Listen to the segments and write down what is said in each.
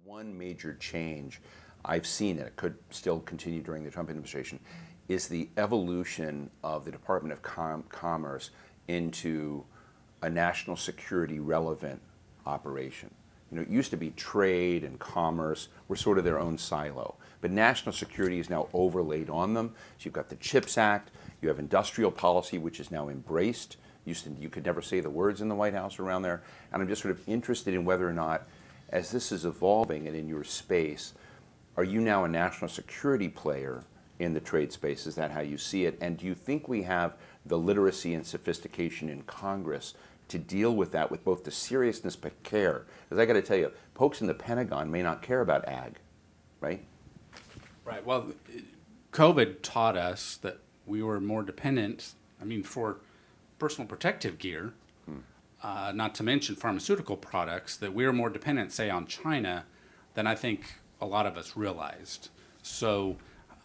One major change I've seen, and it could still continue during the Trump administration, is the evolution of the Department of Commerce into a national security relevant operation. You know, it used to be trade and commerce were sort of their own silo, but national security is now overlaid on them. So you've got the CHIPS Act, you have industrial policy, which is now embraced. You could never say the words in the White House around there. And I'm just sort of interested in whether or not, as this is evolving and in your space, are you now a national security player in the trade space? Is that how you see it? And do you think we have the literacy and sophistication in Congress to deal with that with both the seriousness but care? Because I got to tell you, folks in the Pentagon may not care about ag, right? Right. Well, COVID taught us that we were more dependent, for personal protective gear, not to mention pharmaceutical products, that we were more dependent, say, on China than I think a lot of us realized. So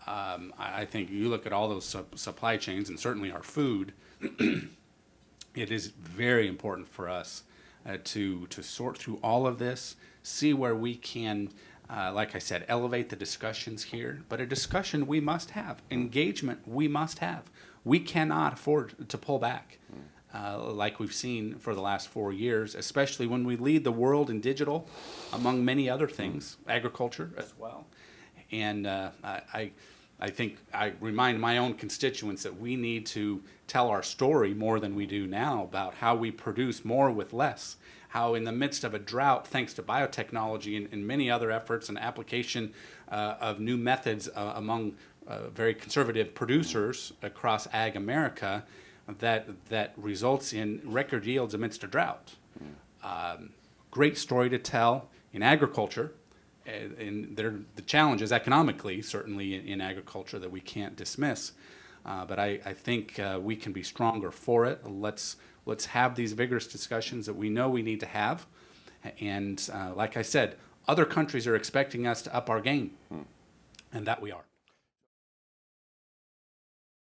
I think you look at all those supply chains, and certainly our food, it is very important for us to sort through all of this, see where we can, like I said, elevate the discussions here. But a discussion we must have, engagement we must have. We cannot afford to pull back. Like we've seen for the last 4 years, especially when we lead the world in digital, among many other things, agriculture as well. And I think I remind my own constituents that we need to tell our story more than we do now about how we produce more with less, how in the midst of a drought, thanks to biotechnology and many other efforts and application of new methods among very conservative producers across Ag America, that results in record yields amidst a drought. Great story to tell in agriculture, and the challenges economically, certainly in agriculture, that we can't dismiss. But I think we can be stronger for it. Let's have these vigorous discussions that we know we need to have. And like I said, other countries are expecting us to up our game, and that we are.